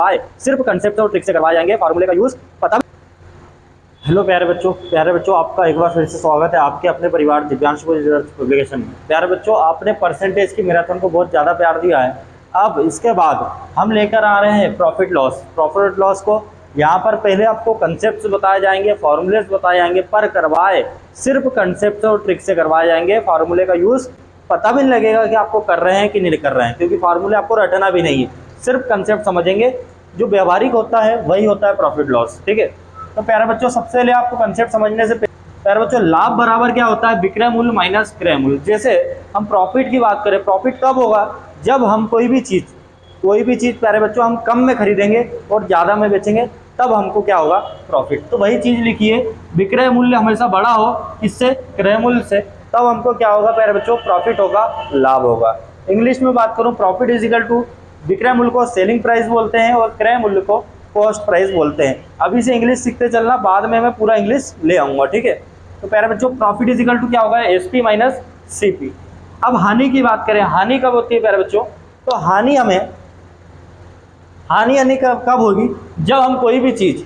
सिर्फ कंसेप्ट और ट्रिक से करवाए जाएंगे, फार्मूले का यूज पता। हेलो प्यारे बच्चों आपका एक बार फिर से स्वागत है आपके अपने परिवार दिव्यांश पब्लिकेशन में। प्यारे बच्चों, आपने परसेंटेज की मैराथन को बहुत ज़्यादा प्यार दिया है। अब इसके बाद हम लेकर आ रहे हैं प्रॉफिट लॉस को। यहाँ पर पहले आपको कंसेप्ट बताए जाएंगे, फॉर्मूले बताए जाएंगे, पर करवाए सिर्फ कंसेप्ट और ट्रिक से करवाए जाएंगे। फार्मूले का यूज़ पता भी नहीं लगेगा कि आपको कर रहे हैं कि नहीं कर रहे हैं, क्योंकि फार्मूले आपको रटना भी नहीं है, सिर्फ कंसेप्ट समझेंगे। जो व्यवहारिक होता है वही होता है प्रॉफिट लॉस, ठीक है। तो प्यारे बच्चों, सबसे पहले आपको कंसेप्ट समझने से प्यारे बच्चों, लाभ बराबर क्या होता है? विक्रय मूल्य माइनस क्रय मूल्य। जैसे हम प्रॉफिट की बात करें, प्रॉफिट कब होगा? जब हम कोई भी चीज़ प्यारे बच्चों हम कम में खरीदेंगे और ज़्यादा में बेचेंगे, तब हमको क्या होगा? प्रॉफिट। तो वही चीज़ लिखिए, विक्रय मूल्य हमेशा बड़ा हो इससे क्रय मूल्य से, तब हमको क्या होगा प्यारे बच्चों? प्रॉफिट होगा, लाभ होगा। इंग्लिश में बात करूँ, प्रॉफिट इज इक्वल टू विक्रय मूल्य को सेलिंग प्राइस बोलते हैं और क्रय मूल्य को कॉस्ट प्राइस बोलते हैं। अभी से इंग्लिश सीखते चलना, बाद में मैं पूरा इंग्लिश ले आऊँगा, ठीक है। तो प्यारे बच्चों, प्रॉफिट इज इक्वल टू क्या होगा? SP minus CP. अब हानि की बात करें, हानि कब होती है प्यारे बच्चों? तो हानि कब होगी? जब हम कोई भी चीज़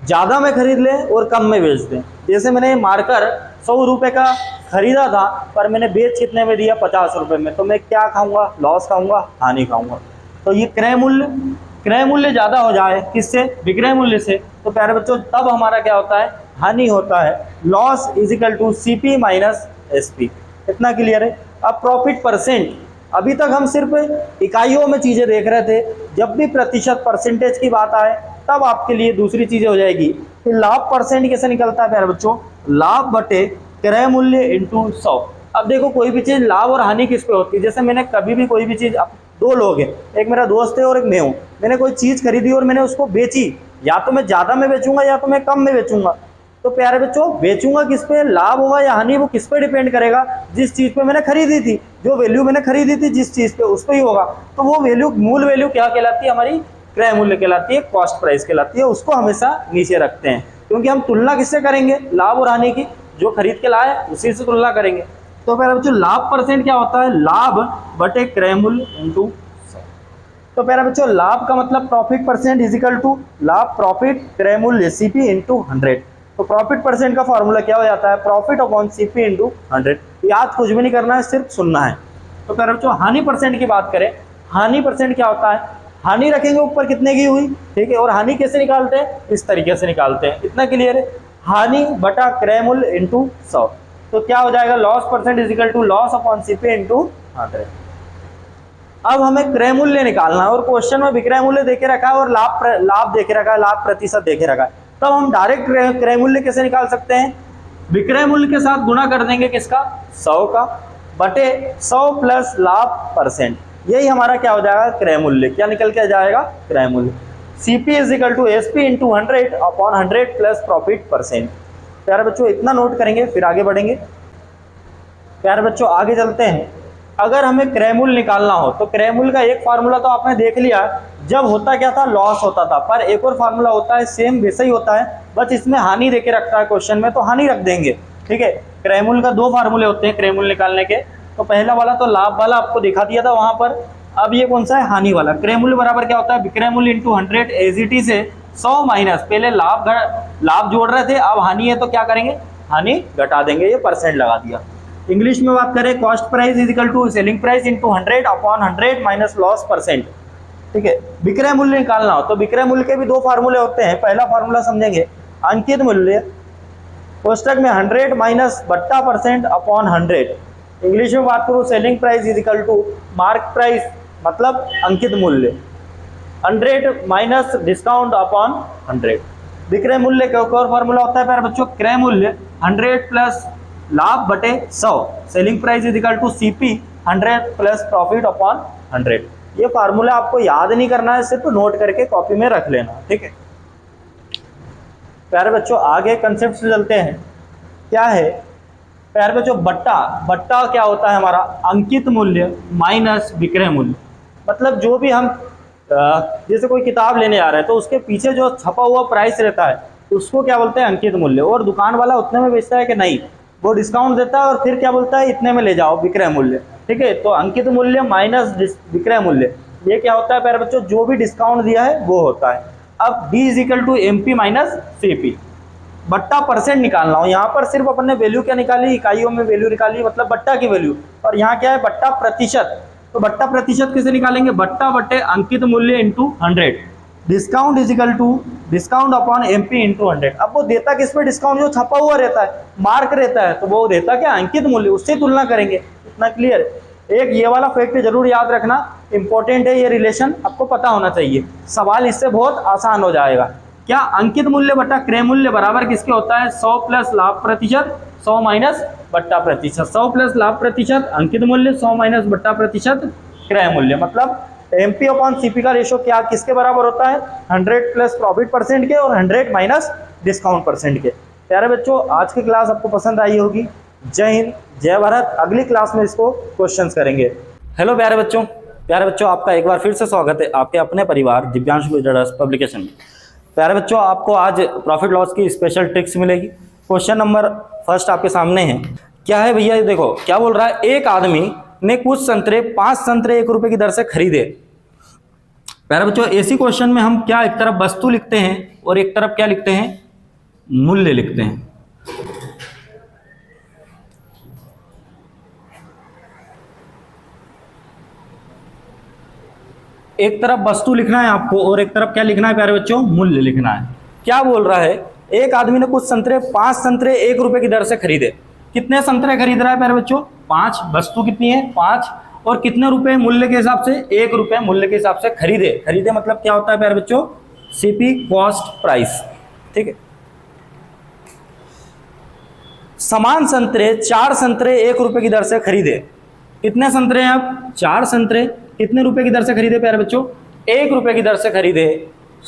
ज़्यादा में खरीद लें और कम में बेच दें। जैसे मैंने मार्कर 100 रुपये का खरीदा था, पर मैंने बेच कितने में दिया? 50 रुपये में। तो मैं क्या खाऊंगा? लॉस खाऊंगा, हानि खाऊंगा। तो ये क्रय मूल्य ज़्यादा हो जाए किससे? विक्रय मूल्य से, तो प्यारे बच्चों तब हमारा क्या होता है? हानि होता है। Loss is equal to CP minus SP. इतना क्लियर है? अब प्रॉफिट परसेंट, अभी तक हम सिर्फ इकाइयों में चीज़ें देख रहे थे। जब भी प्रतिशत परसेंटेज की बात आए, तब आपके लिए दूसरी चीज़ें हो जाएगी कि लाभ परसेंट कैसे निकलता है प्यारे बच्चों? लाभ बटे क्रय मूल्य इंटू 100। अब देखो, कोई भी चीज़ लाभ और हानि किस पे होती है? जैसे मैंने कभी भी कोई भी चीज़, दो लोग हैं, एक मेरा दोस्त है और एक मैं हूँ, मैंने कोई चीज़ खरीदी और मैंने उसको बेची, या तो मैं ज़्यादा में बेचूंगा या तो मैं कम में बेचूंगा। तो प्यारे बच्चों, बेचूंगा किस पे? लाभ होगा या हानि, वो किस पे डिपेंड करेगा? जिस चीज़ पे मैंने खरीदी थी, जो वैल्यू मैंने खरीदी थी जिस चीज़ पे, उस पर ही होगा। तो वो वैल्यू, मूल वैल्यू क्या कहलाती है? हमारी क्रय मूल्य कहलाती है, कॉस्ट प्राइस कहलाती है। उसको हमेशा नीचे रखते हैं, क्योंकि हम तुलना किससे करेंगे? लाभ और हानि की। जो खरीद के लाए उसी से तुलना करेंगे। तो प्यारे बच्चों, लाभ परसेंट क्या होता है? लाभ बटे क्रय मूल्य इंटू। तो प्यारे बच्चों, लाभ का मतलब profit percent is equal to लाभ प्रॉफिट क्रय मूल्य सीपी इंटू 100। तो प्रॉफिट परसेंट का फॉर्मूला क्या हो जाता है? Profit upon CP into 100। याद कुछ भी नहीं करना है, सिर्फ सुनना है। तो प्यारे बच्चों, हानि परसेंट की बात करें, हानि परसेंट क्या होता है? हानि रखेंगे ऊपर कितने की हुई, ठीक है। और हानि कैसे निकालते हैं? इस तरीके से निकालते हैं। इतना क्लियर है? हानि बटा क्रय मूल्य इंटू 100। तो क्या हो जाएगा? Loss percent is equal to loss upon CP into 100। अब हमें क्रय मूल्य निकालना है और क्वेश्चन में विक्रय मूल्य देके रखा है और लाभ देके रखा है, लाभ प्रतिशत देके रखा है। तब हम डायरेक्ट क्रय मूल्य कैसे निकाल सकते हैं? विक्रय मूल्य के साथ गुणा कर देंगे किसका? 100 का, बटे 100 प्लस लाभ परसेंट। यही हमारा क्या हो जाएगा? क्रय मूल्य। क्या निकल के जाएगा? क्रय मूल्य। CP is equal to SP into 100 upon 100 plus profit percent. प्यारे बच्चों, इतना नोट करेंगे, फिर आगे बढ़ेंगे। प्यारे बच्चों, आगे चलते हैं। अगर हमें क्रय मूल्य निकालना हो, तो क्रय मूल्य का एक फार्मूला तो आपने देख लिया, जब होता क्या था? लॉस होता था। पर एक और फार्मूला होता है, सेम वैसा ही होता है, बस इसमें हानि देके रखता है क्वेश्चन में, तो हानि रख देंगे, ठीक है। क्रय मूल्य का दो फार्मूले होते हैं क्रय मूल्य निकालने के। तो पहला वाला तो लाभ वाला आपको दिखा दिया था वहां पर। अब ये कौन सा है? हानि वाला। क्रय मूल्य बराबर क्या होता है? विक्रय मूल्य इंटू 100 एजीटी से 100 माइनस, पहले लाभ जोड़ रहे थे, अब हानि है तो क्या करेंगे? हानि घटा देंगे, ये परसेंट लगा दिया। इंग्लिश में बात करें, cost price is equal to selling price into 100 upon 100 minus loss percent, ठीक है। विक्रय मूल्य निकालना हो तो विक्रय मूल्य के भी दो फार्मूले होते हैं। पहला फार्मूला समझेंगे, अंकित मूल्य कोष्टक में 100 माइनस बट्टा परसेंट अपॉन 100। इंग्लिश में बात करूँ, selling price is equal to mark price, मतलब अंकित मूल्य, 100 माइनस डिस्काउंट अपॉन 100। विक्रय मूल्य का एक और फार्मूला होता है प्यारे बच्चों, क्रय मूल्य 100 प्लस लाभ बटे 100, selling price is equal to CP 100 plus profit upon 100। ये फार्मूला आपको याद नहीं करना है, सिर्फ नोट करके कॉपी में रख लेना, ठीक है। प्यारे बच्चों, आगे कंसेप्ट से चलते हैं। क्या है प्यारे बच्चों? बट्टा क्या होता है हमारा? अंकित मूल्य माइनस विक्रय मूल्य। मतलब जो भी हम जैसे कोई किताब लेने आ रहे हैं, तो उसके पीछे जो छपा हुआ प्राइस रहता है, उसको क्या बोलते हैं? अंकित मूल्य। और दुकान वाला उतने में बेचता है कि नहीं, वो डिस्काउंट देता है और फिर क्या बोलता है? इतने में ले जाओ, विक्रय मूल्य, ठीक है। तो अंकित मूल्य माइनस विक्रय मूल्य, ये क्या होता है प्यारे बच्चों, जो भी डिस्काउंट दिया है वो होता है। अब D is equal to MP minus CP, बट्टा परसेंट निकालना हो। यहाँ पर सिर्फ अपन ने वैल्यू क्या निकाली, इकाइयों में वैल्यू निकाली, मतलब बट्टा की वैल्यू, और यहाँ क्या है बट्टा प्रतिशत। तो बट्टा प्रतिशत कैसे निकालेंगे, बट्टा बट्टे अंकित मूल्य into 100, discount is equal to discount upon MP into 100। अब वो देता किस पे डिस्काउंट, जो छपा हुआ रहता है, मार्क रहता है, तो वो देता क्या अंकित मूल्य, उससे तुलना करेंगे। इतना क्लियर है। एक ये वाला फैक्ट जरूर याद रखना, इंपॉर्टेंट है, ये रिलेशन आपको पता होना चाहिए, सवाल इससे बहुत आसान हो जाएगा। क्या अंकित मूल्य बट्टा क्रय मूल्य बराबर किसके होता है, 100 प्लस लाभ प्रतिशत 100 माइनस बट्टा प्रतिशत। 100 प्लस लाभ प्रतिशत अंकित मूल्य, 100 माइनस बट्टा प्रतिशत क्रय मूल्य। मतलब MP अपॉन CP का रेशो क्या किसके बराबर होता है, 100 प्लस प्रॉफिट परसेंट के और 100 माइनस डिस्काउंट परसेंट के। प्यारे बच्चों आज की क्लास आपको पसंद आई होगी। जय हिंद, जय भारत। अगली क्लास में इसको क्वेश्चंस करेंगे। हेलो प्यारे बच्चों आपका एक बार फिर से स्वागत है आपके अपने परिवार दिव्यांश गुजरात पब्लिकेशन में। प्यारे बच्चों आपको आज प्रॉफिट लॉस की स्पेशल ट्रिक्स मिलेगी। क्वेश्चन नंबर फर्स्ट आपके सामने है, क्या है भैया, देखो क्या बोल रहा है, एक आदमी ने कुछ संतरे 5 संतरे 1 रुपए की दर से खरीदे। प्यारे बच्चों ऐसी क्वेश्चन में हम क्या एक तरफ वस्तु लिखते हैं और एक तरफ क्या लिखते हैं, मूल्य लिखते हैं। एक तरफ वस्तु लिखना है आपको और एक तरफ क्या लिखना है प्यारे बच्चों, मूल्य लिखना है। क्या बोल रहा है, एक आदमी ने कुछ संतरे 5 संतरे 1 रुपए की दर से खरीदे। कितने संतरे खरीद रहा है प्यारे बच्चों, 5, वस्तु कितनी है 5, और कितने रुपए मूल्य के हिसाब से, 1 रुपए मूल्य के हिसाब से खरीदे मतलब क्या होता है प्यारे बच्चों, CP कॉस्ट प्राइस। ठीक है। समान संतरे 4 संतरे 1 रुपए की दर से खरीदे। कितने संतरे हैं अब, 4 संतरे, कितने रुपए की दर से खरीदे प्यारे बच्चों, 1 रुपए की दर से खरीदे।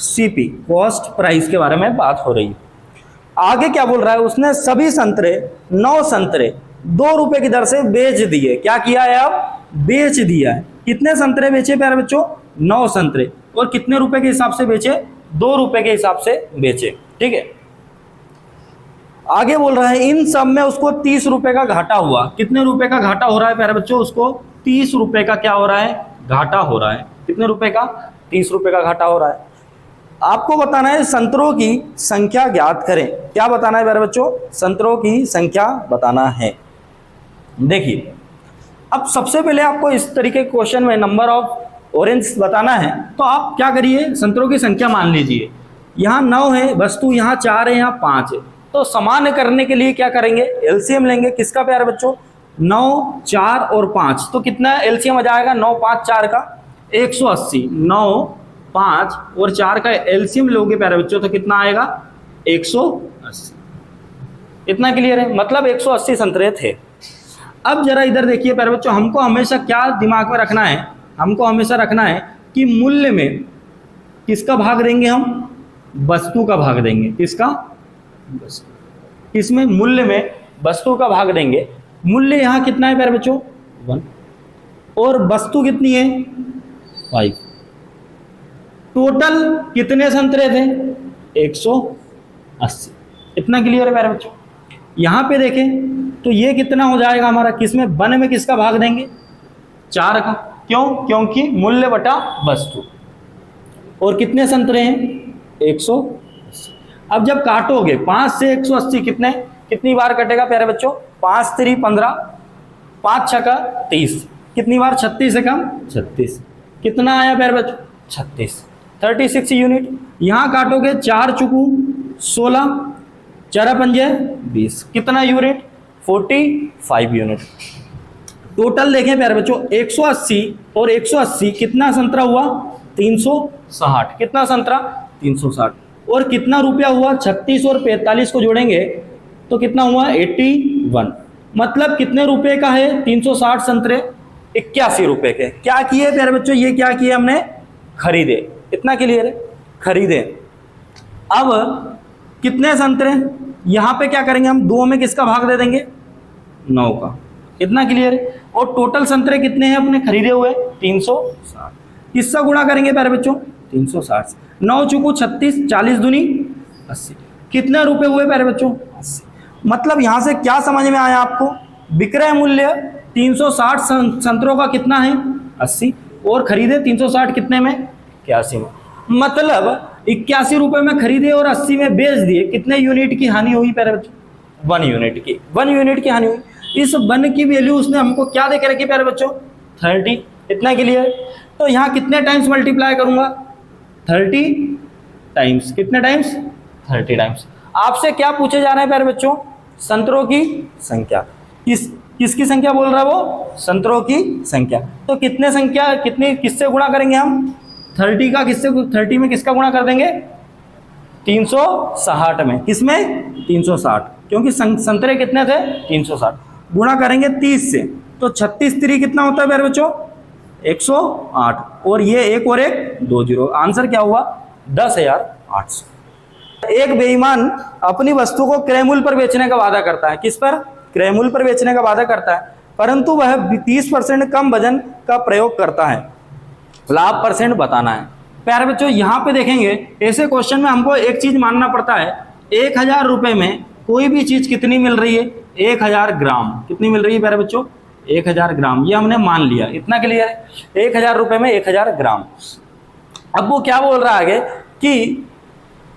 CP कॉस्ट प्राइस के बारे में बात हो रही है। आगे क्या बोल रहा है, उसने सभी संतरे 9 संतरे 2 रुपए की दर से बेच दिए। क्या किया है अब, बेच दिया है। कितने संतरे बेचे प्यारे बच्चों, 9 संतरे, और कितने रुपए के हिसाब से बेचे, 2 रुपए के हिसाब से बेचे। ठीक है। आगे बोल रहा है इन सब में उसको 30 रुपए का घाटा हुआ। कितने रुपए का घाटा हो रहा है प्यारे बच्चों, उसको 30 रुपए का क्या हो रहा है, घाटा हो रहा है। कितने रुपए का, 30 रुपए का घाटा हो रहा है। आपको बताना है संतरों की संख्या ज्ञात करें। क्या बताना है प्यारे बच्चों, संतरों की संख्या बताना है। देखिए अब सबसे पहले आपको इस तरीके के क्वेश्चन में नंबर ऑफ ऑरेंज बताना है, तो आप क्या करिए, संतरों की संख्या मान लीजिए। यहाँ 9 है वस्तु, यहाँ 4 है, यहाँ 5 है। तो सामान्य करने के लिए क्या करेंगे, LCM लेंगे। किसका प्यारे बच्चों, 9, 4 और 5। तो कितना LCM आ जाएगा, 9, 5, 4 का 180। 9, 5 और 4 का LCM लोगे प्यारे बच्चों तो कितना आएगा, 180। इतना क्लियर है, मतलब 180 संतरे थे। अब जरा इधर देखिए प्यारे बच्चों, हमको हमेशा क्या दिमाग में रखना है, हमको हमेशा रखना है कि मूल्य में किसका भाग देंगे हम, वस्तु का भाग देंगे। किसका, इसमें मूल्य में वस्तु का भाग देंगे। मूल्य यहाँ कितना है प्यारे बच्चों, 1, और वस्तु कितनी है 5। टोटल कितने संतरे थे, 180। इतना क्लियर है प्यारे बच्चों। यहाँ पे देखें तो ये कितना हो जाएगा हमारा, किसमें, वन में किसका भाग देंगे, 4 का। क्यों, क्योंकि मूल्य बटा वस्तु। और कितने संतरे हैं, 180। अब जब काटोगे 5 से 180 कितनी बार कटेगा प्यारे बच्चों, 5 3 15, 5 6 का 30, कितनी बार, 36 से कम 36। कितना आया प्यारे बच्चों, 36, 36 यूनिट। यहाँ काटोगे 4 चुकू 16, 4 पंजे 20, कितना यूनिट, 45 यूनिट। टोटल देखें प्यारे बच्चों 180 और 180 कितना संतरा हुआ, 360। कितना संतरा, 360। और कितना रुपया हुआ, 36 और 45 को जोड़ेंगे तो कितना हुआ, 81। मतलब कितने रुपए का है, 360 संतरे 81 रुपए के। क्या किए प्यारे बच्चों, ये क्या किए हमने, खरीदे। इतना क्लियर है, खरीदे। अब कितने संतरे, यहाँ पे क्या करेंगे हम, 2 में किसका भाग दे देंगे, 9 का। इतना क्लियर है। और टोटल संतरे कितने हैं अपने खरीदे हुए, 360। किसका गुणा करेंगे प्यारे बच्चों, 360। 9 चुकू 36, 40 दूनी 80। कितने रुपए हुए प्यारे बच्चों, 80। मतलब यहां से क्या समझ में आया आपको, विक्रय मूल्य 360 संतरों का कितना है, 80, और खरीदे 360 कितने में, 81 में। मतलब 81 रुपए में खरीदे और 80 में बेच दिए, कितने यूनिट की हानि हुई प्यारे बच्चों, 1 यूनिट की, 1 यूनिट की हानि हुई। इस 1 की वैल्यू उसने हमको क्या दे के रखी प्यारे बच्चों, 30। इतना क्लियर। तो यहाँ कितने टाइम्स मल्टीप्लाई करूंगा, 30 टाइम्स, कितने टाइम्स, 30 टाइम्स। आपसे क्या पूछे जा रहे हैं प्यारे बच्चों, संतरों की संख्या। किसकी संख्या बोल रहा है वो, संतरों की संख्या। तो कितने संख्या, कितनी, किससे गुणा करेंगे हम, 30 का किससे, 30 में किसका गुणा कर देंगे, 360 में, किसमें, 360, क्योंकि संतरे कितने थे, 360, गुणा करेंगे 30 से, तो 36 3 कितना होता है प्यारे बच्चों, 108, और ये एक और एक 2 जीरो, आंसर क्या हुआ, 10,800। एक बेईमान अपनी वस्तु को क्रय मूल्य पर बेचने का वादा करता है, किस पर, क्रय मूल्य पर बेचने का वादा करता है, परंतु वह 30% कम वजन का प्रयोग करता है, लाभ परसेंट बताना है। प्यारे बच्चों यहाँ पे देखेंगे, ऐसे क्वेश्चन में हमको एक चीज मानना पड़ता है, 1000 रुपए में कोई भी चीज कितनी मिल रही है, 1000 ग्राम, कितनी मिल रही है प्यारे बच्चों, 1000 ग्राम, ये हमने मान लिया, इतना क्लियर है, 1000 रुपए में 1000 ग्राम। अब वो क्या बोल रहा है आगे कि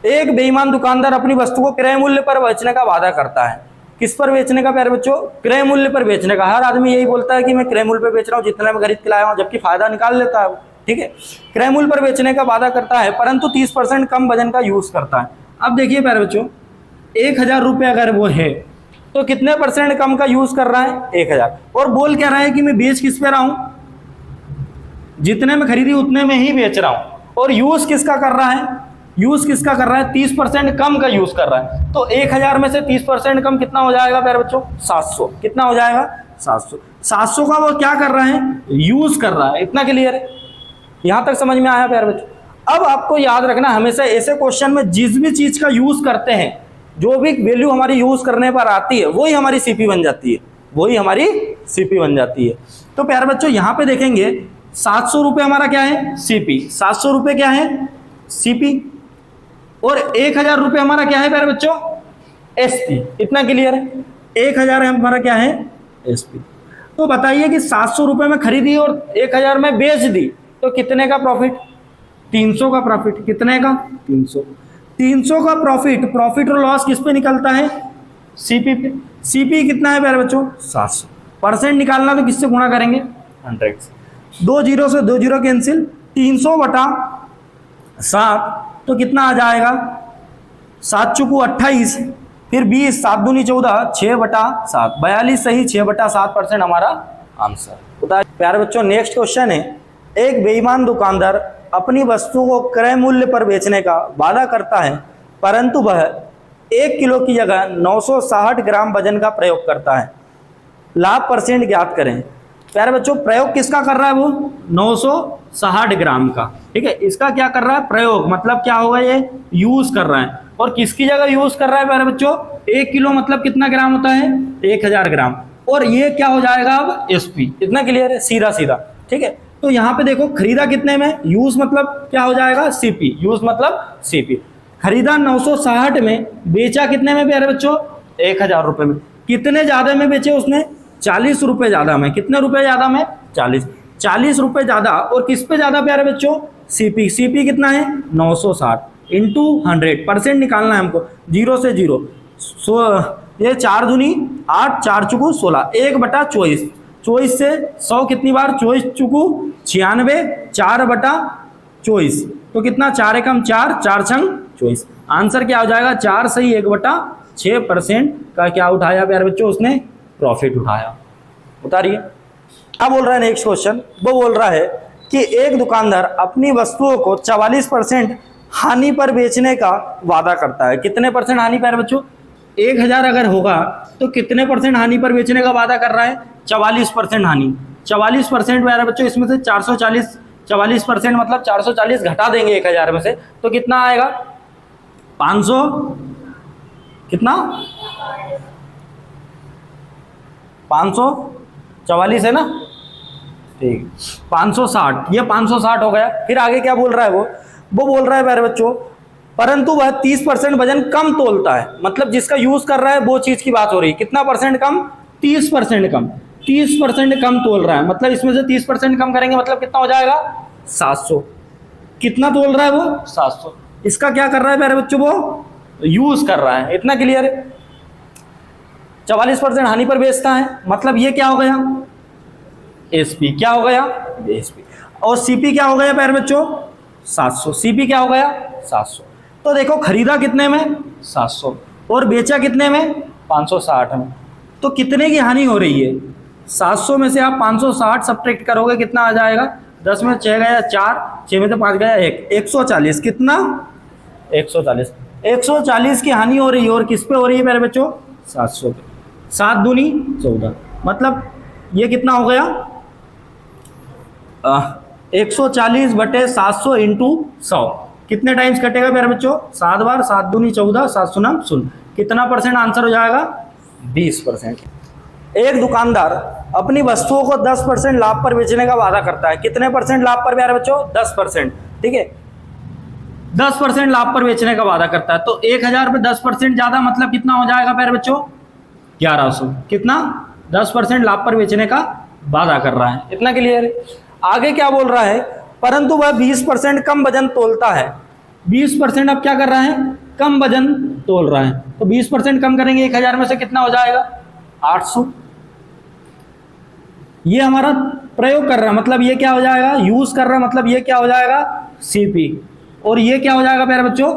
एक बेईमान दुकानदार अपनी वस्तु को क्रय मूल्य पर बेचने का वादा करता है, किस पर बेचने का प्यारे बच्चों, क्रय मूल्य पर बेचने का। हर आदमी यही बोलता है कि मैं क्रय मूल्य पर बेच रहा हूँ, जितने में खरीद के लाया हूँ, जबकि फायदा निकाल लेता है वो, ठीक है। क्रय मूल्य पर बेचने का वादा करता है, परंतु 30% कम वजन का यूज करता है। अब देखिए प्यारे बच्चों, 1000 रुपये अगर वो है तो कितने % कम का यूज कर रहा है, 1000, और बोल क्या रहा है कि मैं बेच किस पे रहा हूं, जितने में खरीदी उतने में ही बेच रहा हूं, और यूज किसका कर रहा है, यूज किसका कर रहा है, 30% कम का यूज कर रहा है। तो 1000 में से 30% कम कितना हो जाएगा प्यारे बच्चों, 700, कितना हो जाएगा, 700। 700 का वो क्या कर रहा है, यूज कर रहा है, इतना क्लियर है, यहां तक समझ में आया प्यारे बच्चों। अब आपको याद रखना, हमेशा ऐसे क्वेश्चन में जिस भी चीज का यूज करते हैं, जो भी वैल्यू हमारी यूज करने पर आती है वही हमारी सीपी बन जाती है, वही हमारी सीपी बन जाती है। तो प्यारे बच्चों यहाँ पे देखेंगे 700 रुपये हमारा क्या है, सीपी, 700 रुपये क्या है, सीपी, और 1000 रुपये हमारा क्या है प्यारे बच्चों, एसपी, इतना क्लियर है, 1000 हमारा क्या है, एसपी। तो बताइए कि 700 रुपये में खरीदी और 1000 में बेच दी, तो कितने का प्रॉफिट, 300 का प्रॉफिट, कितने का, 300 का प्रॉफिट। प्रॉफिट और लॉस किस पे निकलता है, सीपी पे। सीपी कितना है प्यारे बच्चों, 700। परसेंट निकालना तो किससे गुणा करेंगे, 100 से। 2 जीरो से 2 जीरो कैंसिल, 300 बटा 7, तो कितना आ जाएगा, 7 चुकू 28, फिर 20, 7 दूनी 14, 6 बटा 7, 42 सही, 6 बटा 7% हमारा आंसर। प्यारे बच्चों नेक्स्ट क्वेश्चन है, एक बेईमान दुकानदार अपनी वस्तु को क्रय मूल्य पर बेचने का वादा करता है, परंतु वह 1 किलो की जगह 960 ग्राम वजन का प्रयोग करता है, लाभ परसेंट ज्ञात करें। प्यारे बच्चों प्रयोग किसका कर रहा है, वो 960 ग्राम का, ठीक है, इसका क्या कर रहा है, प्रयोग, मतलब क्या होगा, ये यूज कर रहा है, और किसकी जगह यूज कर रहा है प्यारे बच्चों, 1 किलो मतलब कितना ग्राम होता है, 1000 ग्राम, और ये क्या हो जाएगा अब, एसपी, इतना क्लियर है, सीधा सीधा, ठीक है। तो यहाँ पे देखो खरीदा कितने में, यूज मतलब क्या हो जाएगा, सीपी, यूज मतलब सीपी। खरीदा 960 में, बेचा कितने में प्यारे बच्चों, 1000 रुपये में। कितने ज्यादा में बेचे उसने, 40 रुपये ज्यादा में, कितने रुपए ज्यादा में, 40 रुपये ज्यादा, और किस पे ज्यादा प्यारे बच्चों, सीपी। सीपी कितना है, 960 इंटू 100, परसेंट निकालना है हमको, 0 से 0, ये 4 दूनी 8, 4 चुकू 16, 1 बटा 24, 24 से 100 कितनी बार, 24 चुकू 96, 4 बटा 24, तो कितना, 4 एकम 4, 4 छंग 24, आंसर क्या हो जाएगा, 4 सही 1 बटा 6% का क्या उठाया प्यारे बच्चों, उसने प्रॉफिट उठाया। उतारिए, क्या बोल रहा है नेक्स्ट क्वेश्चन, वो बोल रहा है कि एक दुकानदार अपनी वस्तुओं को 44% हानि पर बेचने का वादा करता है। कितने % हानि प्यारे बच्चों, 1000 अगर होगा तो कितने % हानि पर बेचने का वादा कर रहा है, 44% हानि। 44% प्यारे बच्चों, इसमें से 440, 44% मतलब 440 घटा देंगे 1000 में से, तो कितना आएगा, 500, कितना, 544 है ना, ठीक, 560, ये 560 हो गया। फिर आगे क्या बोल रहा है वो बोल रहा है प्यारे बच्चों, परंतु वह 30% वजन कम तोलता है, मतलब जिसका यूज कर रहा है वो चीज की बात हो रही है, कितना % कम, 30% कम। 30% कम तोल रहा है, मतलब इसमें से 30% कम करेंगे मतलब कितना हो जाएगा 700। कितना तोल रहा है वो 700। इसका क्या कर रहा है प्यारे बच्चों, वो यूज कर रहा है। इतना क्लियर है। 44% हानि पर बेचता है, मतलब ये क्या हो गया एसपी, क्या हो गया एसपी। और सीपी क्या हो गया प्यारे बच्चों 700। सीपी क्या हो गया 700। तो देखो खरीदा कितने में 700 और बेचा कितने में 560 में। तो कितने की हानि हो रही है 700 में से आप 560 सब्ट्रैक्ट करोगे कितना आ जाएगा, 10 में 6 गया 4, 6 में से 5 गया 1, 140। कितना 140। 140 की हानि हो रही है और किस पे हो रही है मेरे बच्चों 700 पे। 7 दूनी 14, मतलब ये कितना हो गया 140 बटे 700 इंटू 100। कितने टाइम्स कटेगा मेरे बच्चों 7 बार, 7 दूनी 14, 7 सुना सुन। कितना परसेंट आंसर हो जाएगा 20%। एक दुकानदार अपनी वस्तुओं को 10% लाभ पर बेचने का वादा करता है। कितने परसेंट लाभ पर प्यारे बच्चों 10%। ठीक है 10% लाभ पर बेचने का वादा करता है। तो 1000 पे 10% ज्यादा मतलब कितना हो जाएगा प्यारे बच्चों 1100। कितना 10% लाभ पर बेचने का वादा कर रहा है। इतना क्लियर है। आगे क्या बोल रहा है, परंतु वह 20% कम वजन तोलता है। 20% अब क्या कर रहा है कम वजन तोल रहा है। तो 20% कम करेंगे 1000 में से कितना हो जाएगा 800। ये हमारा प्रयोग कर रहा है, मतलब ये क्या हो जाएगा यूज कर रहा है, मतलब ये क्या हो जाएगा सीपी। और ये क्या हो जाएगा प्यारे बच्चों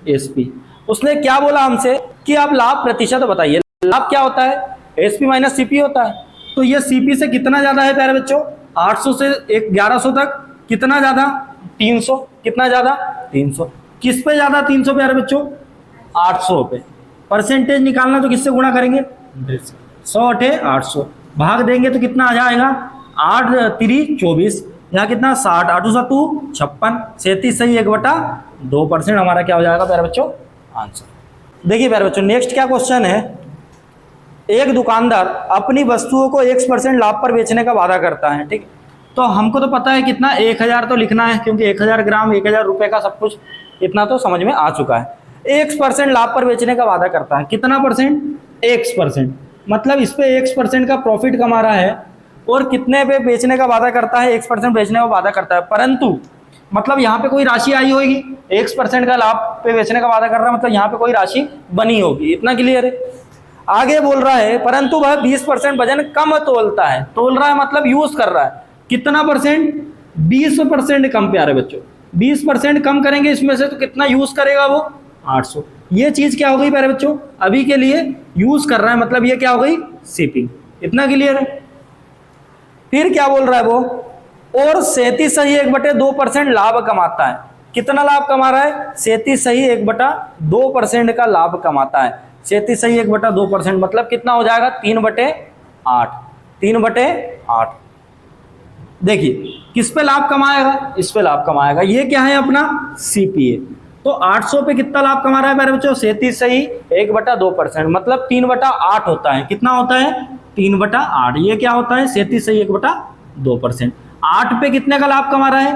एसपी। उसने क्या बोला हमसे कि आप लाभ प्रतिशत बताइए। लाभ क्या होता है एसपी माइनस सीपी होता है। तो ये सीपी से कितना ज्यादा है प्यारे बच्चों 800 से 1100 तक कितना ज्यादा 300। कितना ज्यादा 300। किस पे ज्यादा 300 प्यारे बच्चों 800 पे। परसेंटेज निकालना तो किससे गुणा करेंगे 100 अठे 800 भाग देंगे तो कितना आ जाएगा 8 3 24, यहाँ कितना 60, 8 7 56, 37 सही 1/2% हमारा क्या हो जाएगा प्यारे बच्चों आंसर। देखिए प्यारे बच्चों नेक्स्ट क्या क्वेश्चन है। एक दुकानदार अपनी वस्तुओं को 1% लाभ पर बेचने का वादा करता है। ठीक, तो हमको तो पता है कितना 1000 तो लिखना है क्योंकि 1000 ग्राम 1000 रुपए का सब कुछ इतना तो समझ में आ चुका है। 1% लाभ पर बेचने का वादा करता है। कितना परसेंट 1%, मतलब इस पे 1% का प्रॉफिट कमा रहा है और कितने पे बेचने का वादा करता है 1% बेचने का वादा करता है। परंतु मतलब यहाँ पे कोई राशि आई होगी 1% का लाभ पे बेचने का वादा कर रहा है, मतलब यहाँ पे कोई राशि बनी होगी। इतना क्लियर है। आगे बोल रहा है परंतु वह 20% वजन कम तोलता है। तोल रहा है मतलब यूज कर रहा है। कितना परसेंट 20% कम प्यारे बच्चों। 20% कम करेंगे इसमें से तो कितना यूज करेगा वो 800। ये चीज क्या हो गई प्यारे बच्चों अभी के लिए यूज कर रहा है, मतलब ये क्या हो गई सीपी। इतना क्लियर है। फिर क्या बोल रहा है वो और 37.2% लाभ कमाता है। कितना लाभ कमा रहा है 37.2% का लाभ कमाता है। 37.2% मतलब कितना हो जाएगा 3/8। 3/8 देखिए किस पे लाभ कमाएगा इस पे लाभ कमाएगा। ये क्या है अपना सीपीए। तो 800 पे कितना लाभ कमा रहा है मेरे बच्चों 37.2%, मतलब 3/8 होता है। कितना होता है 3/8। ये क्या होता है 37.2%। 8 पे कितने का लाभ कमा रहा है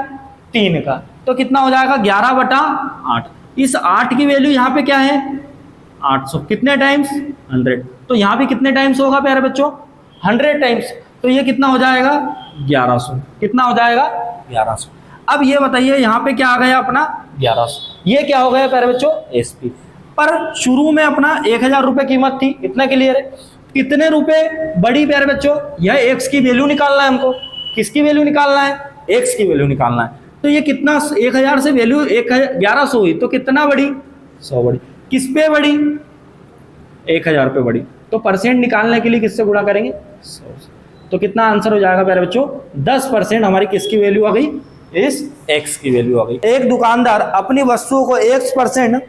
3 का, तो कितना हो जाएगा 11/8। इस 8 की वैल्यू यहाँ पे क्या है 800। कितने टाइम्स 100। तो यहाँ पे कितने टाइम्स होगा प्यारे बच्चों 100 टाइम्स। तो ये कितना हो जाएगा 1100। कितना हो जाएगा 1100। अब ये बताइए यहाँ पे क्या आ गया अपना 1100। ये क्या हो गया प्यारे बच्चों एसपी। पर शुरू में अपना 1000 रुपए कीमत थी। इतना क्लियर है। कितने रुपए बढ़ी प्यारे बच्चों, यह एक्स की वैल्यू निकालना है हमको। किसकी वैल्यू निकालना है एक्स की वैल्यू निकालना है। तो ये कितना 1000 से वैल्यू 1100 हुई तो कितना बढ़ी 100 बढ़ी। किस पे बढ़ी 1000 पे बढ़ी। तो परसेंट निकालने के लिए किससे गुणा करेंगे 100 से। तो कितना आंसर हो जाएगा प्यारे बच्चों 10% हमारी किसकी वैल्यू आ गई इस एक्स की वैल्यू आ गई। एक दुकानदार अपनी वस्तुओं को 1%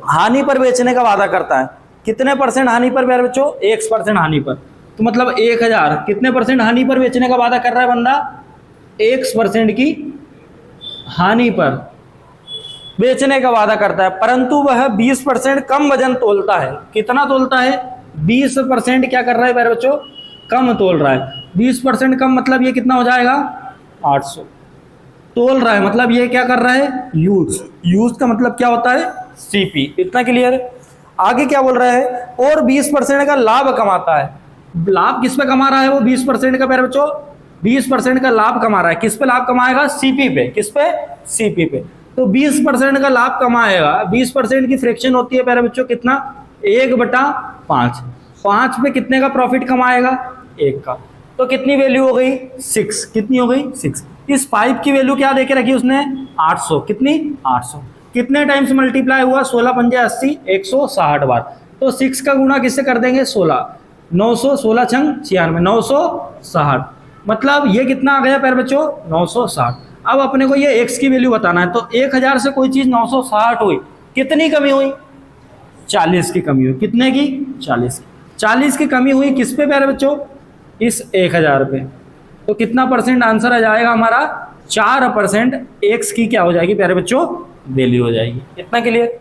हानि पर बेचने का वादा करता है। कितने परसेंट हानि पर प्यारे बच्चों 1% हानि पर। तो मतलब 1000 कितने परसेंट हानि पर बेचने का वादा कर रहा है बंदा 1% की हानि पर बेचने का वादा करता है। परंतु वह 20% कम वजन तोलता है। कितना तोलता है 20% क्या कर रहा है प्यारे बच्चों कम तोल रहा है। 20% कम मतलब ये कितना हो जाएगा 800। तोल रहा है मतलब ये क्या कर रहा है यूज। यूज का मतलब क्या होता है सीपी। इतना क्लियर है। आगे क्या बोल रहा है और 20% का लाभ कमाता है। लाभ किस पे कमा रहा है वो 20% का, प्यारे बच्चों 20% का लाभ कमा रहा है। किस पे लाभ कमाएगा? सीपी पे। किस पे? सीपी पे। तो 20% का लाभ कमाएगा, 20% की फ्रैक्शन होती है प्यारे बच्चों कितना? 1/5। 5 पे कितने का प्रॉफिट कमाएगा? 1 का। तो कितनी वैल्यू हो गई? 6। कितनी हो गई? 6। इस पाइप की वैल्यू क्या देके रखी उसने? 800। कितनी? 800। कितने टाइम्स मल्टीप्लाई हुआ? 16 पंजे 80, 160 बार। तो 6 का गुणा किससे कर देंगे? 16। 900, 16 छंग 96, 960। मतलब ये कितना आ गया प्यारे बच्चों? 960। अब अपने को ये x की वैल्यू बताना है। तो 1000 से कोई चीज 960 हुई, कितनी कमी हुई? 40 की कमी हुई। कितने की? 40 की। 40 की कमी हुई किस पे प्यारे बच्चों? इस 1000 पे। तो कितना परसेंट आंसर आ जाएगा हमारा? 4% x की क्या हो जाएगी प्यारे बच्चों? वैल्यू हो जाएगी। इतना क्लियर?